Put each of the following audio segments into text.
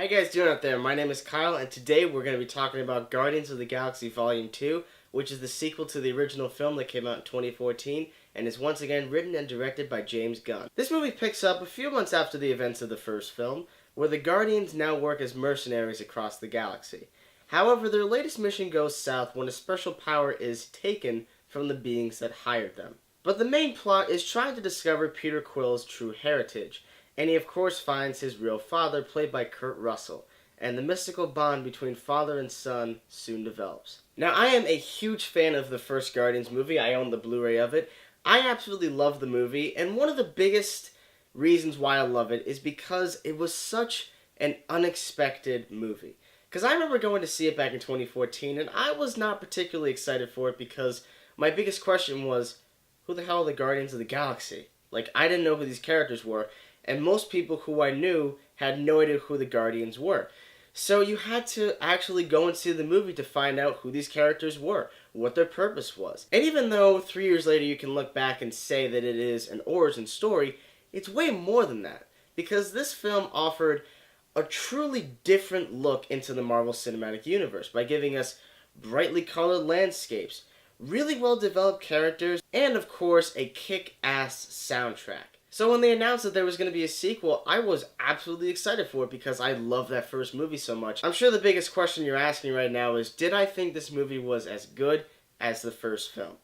How you guys doing out there? My name is Kyle, and today we're going to be talking about Guardians of the Galaxy Volume 2, which is the sequel to the original film that came out in 2014, and is once again written and directed by James Gunn. This movie picks up a few months after the events of the first film, where the Guardians now work as mercenaries across the galaxy. However, their latest mission goes south when a special power is taken from the beings that hired them. But the main plot is trying to discover Peter Quill's true heritage, and he of course finds his real father, played by Kurt Russell, and the mystical bond between father and son soon develops. Now, I am a huge fan of the first Guardians movie. I own the Blu-ray of it. I absolutely love the movie, and one of the biggest reasons why I love it is because it was such an unexpected movie. Because I remember going to see it back in 2014, and I was not particularly excited for it because my biggest question was, who the hell are the Guardians of the Galaxy? Like, I didn't know who these characters were, and most people who I knew had no idea who the Guardians were. So you had to actually go and see the movie to find out who these characters were, what their purpose was. And even though 3 years later you can look back and say that it is an origin story, it's way more than that. Because this film offered a truly different look into the Marvel Cinematic Universe by giving us brightly colored landscapes, really well developed characters, and of course a kick-ass soundtrack. So when they announced that there was going to be a sequel, I was absolutely excited for it because I love that first movie so much. I'm sure the biggest question you're asking right now is, did I think this movie was as good as the first film?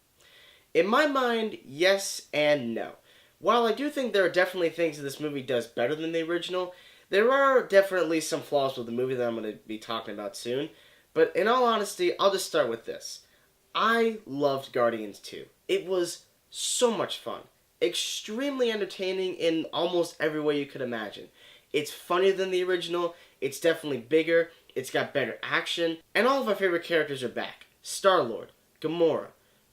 In my mind, yes and no. While I do think there are definitely things that this movie does better than the original, there are definitely some flaws with the movie that I'm going to be talking about soon. But in all honesty, I'll just start with this. I loved Guardians 2. It was so much fun. Extremely entertaining in almost every way you could imagine. It's funnier than the original, it's definitely bigger, it's got better action, and all of our favorite characters are back. Star-Lord, Gamora,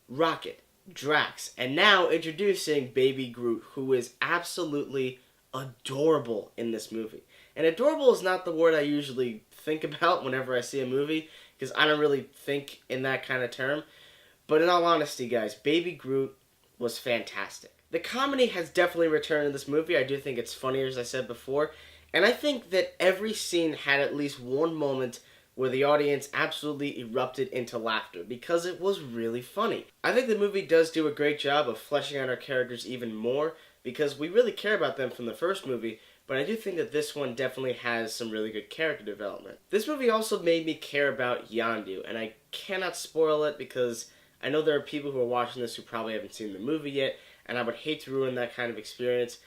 Rocket, Drax, and now introducing Baby Groot, who is absolutely adorable in this movie. And adorable is not the word I usually think about whenever I see a movie, because I don't really think in that kind of term. But in all honesty, guys, Baby Groot was fantastic. The comedy has definitely returned in this movie. I do think it's funnier, as I said before. And I think that every scene had at least one moment where the audience absolutely erupted into laughter, because it was really funny. I think the movie does do a great job of fleshing out our characters even more, because we really care about them from the first movie, but I do think that this one definitely has some really good character development. This movie also made me care about Yondu, and I cannot spoil it because I know there are people who are watching this who probably haven't seen the movie yet, and I would hate to ruin that kind of experience.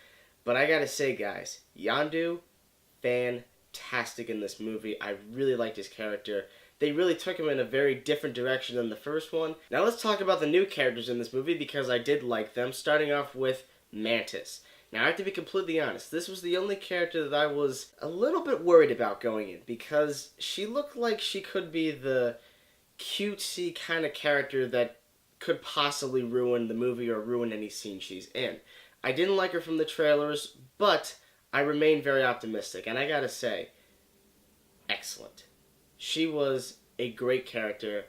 But I gotta say, guys, Yondu, fantastic in this movie. I really liked his character. They really took him in a very different direction than the first one. Now let's talk about the new characters in this movie because I did like them, starting off with Mantis. Now I have to be completely honest, this was the only character that I was a little bit worried about going in because she looked like she could be the cutesy kind of character that could possibly ruin the movie or ruin any scene she's in. I didn't like her from the trailers, but I remain very optimistic, and I gotta say, excellent. She was a great character.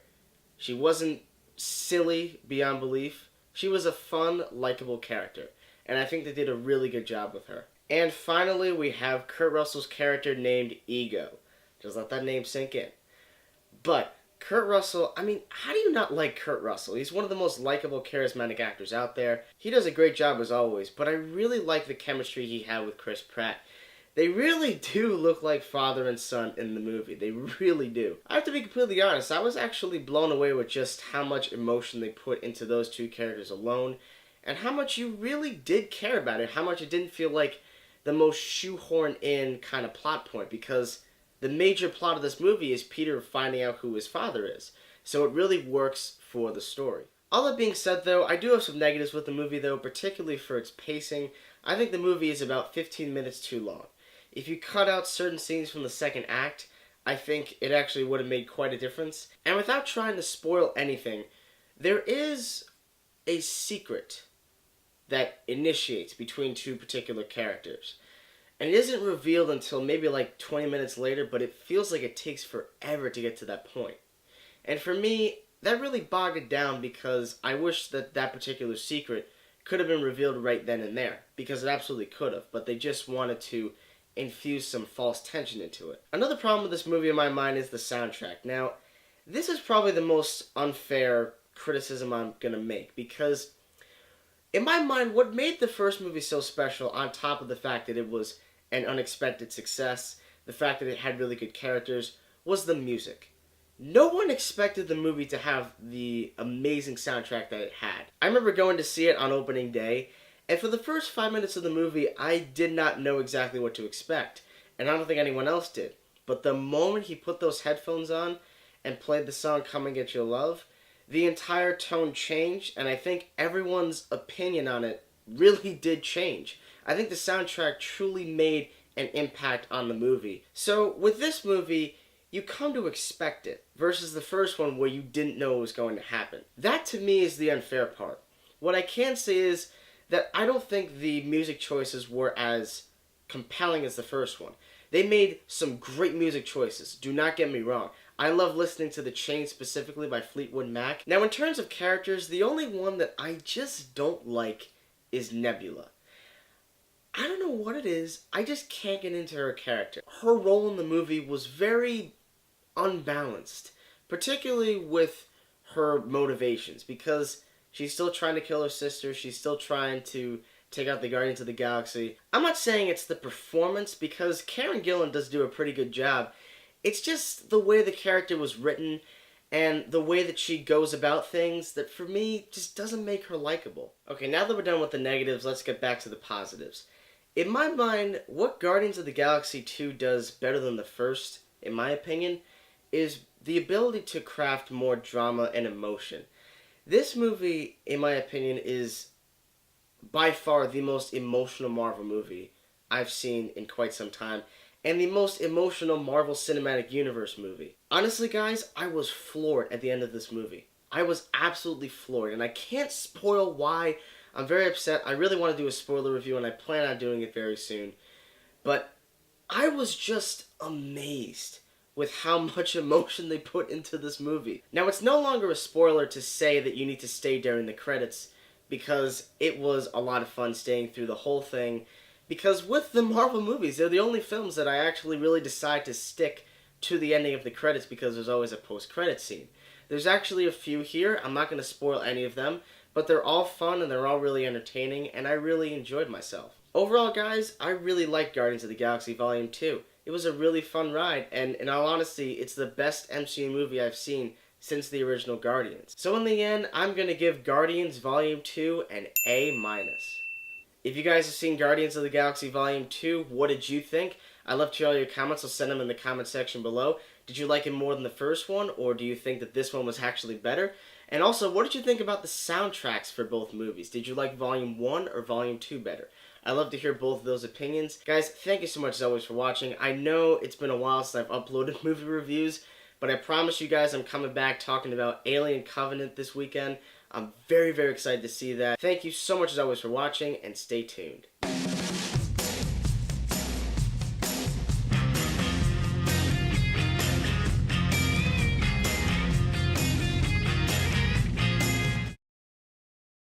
She wasn't silly beyond belief. She was a fun, likable character, and I think they did a really good job with her. And finally, we have Kurt Russell's character named Ego. Just let that name sink in. But Kurt Russell, I mean, how do you not like Kurt Russell? He's one of the most likable, charismatic actors out there. He does a great job as always, but I really like the chemistry he had with Chris Pratt. They really do look like father and son in the movie. They really do. I have to be completely honest, I was actually blown away with just how much emotion they put into those two characters alone, and how much you really did care about it, how much it didn't feel like the most shoehorned in kind of plot point, because the major plot of this movie is Peter finding out who his father is. So it really works for the story. All that being said, though, I do have some negatives with the movie, though, particularly for its pacing. I think the movie is about 15 minutes too long. If you cut out certain scenes from the second act, I think it actually would have made quite a difference. And without trying to spoil anything, there is a secret that initiates between two particular characters. And it isn't revealed until maybe like 20 minutes later, but it feels like it takes forever to get to that point. And for me, that really bogged it down because I wish that that particular secret could have been revealed right then and there, because it absolutely could have, but they just wanted to infuse some false tension into it. Another problem with this movie in my mind is the soundtrack. Now, this is probably the most unfair criticism I'm gonna make, because in my mind, what made the first movie so special, on top of the fact that it was an unexpected success, the fact that it had really good characters, was the music. No one expected the movie to have the amazing soundtrack that it had. I remember going to see it on opening day, and for the first 5 minutes of the movie, I did not know exactly what to expect, and I don't think anyone else did. But the moment he put those headphones on and played the song Come and Get Your Love, the entire tone changed, and I think everyone's opinion on it really did change. I think the soundtrack truly made an impact on the movie. So with this movie, you come to expect it, versus the first one where you didn't know it was going to happen. That to me is the unfair part. What I can say is that I don't think the music choices were as compelling as the first one. They made some great music choices, do not get me wrong. I love listening to The Chain specifically by Fleetwood Mac. Now in terms of characters, the only one that I just don't like is Nebula. I don't know what it is, I just can't get into her character. Her role in the movie was very unbalanced, particularly with her motivations, because she's still trying to kill her sister, she's still trying to take out the Guardians of the Galaxy. I'm not saying it's the performance, because Karen Gillan does do a pretty good job. It's just the way the character was written and the way that she goes about things that for me just doesn't make her likable. Okay, now that we're done with the negatives, let's get back to the positives. In my mind, what Guardians of the Galaxy 2 does better than the first, in my opinion, is the ability to craft more drama and emotion. This movie, in my opinion, is by far the most emotional Marvel movie I've seen in quite some time, and the most emotional Marvel Cinematic Universe movie. Honestly, guys, I was floored at the end of this movie. I was absolutely floored, and I can't spoil why. I'm very upset. I really want to do a spoiler review, and I plan on doing it very soon. But I was just amazed with how much emotion they put into this movie. Now, it's no longer a spoiler to say that you need to stay during the credits, because it was a lot of fun staying through the whole thing. Because with the Marvel movies, they're the only films that I actually really decide to stick to the ending of the credits, because there's always a post-credit scene. There's actually a few here. I'm not going to spoil any of them, but they're all fun and they're all really entertaining, and I really enjoyed myself. Overall, guys, I really liked Guardians of the Galaxy Volume 2. It was a really fun ride, and in all honesty, it's the best MCU movie I've seen since the original Guardians. So in the end, I'm going to give Guardians Volume 2 an A-. If you guys have seen Guardians of the Galaxy Volume 2, what did you think? I'd love to hear all your comments, so send them in the comment section below. Did you like it more than the first one, or do you think that this one was actually better? And also, what did you think about the soundtracks for both movies? Did you like Volume 1 or Volume 2 better? I'd love to hear both of those opinions. Guys, thank you so much as always for watching. I know it's been a while since I've uploaded movie reviews, but I promise you guys I'm coming back talking about Alien Covenant this weekend. I'm very, very excited to see that. Thank you so much as always for watching, and stay tuned.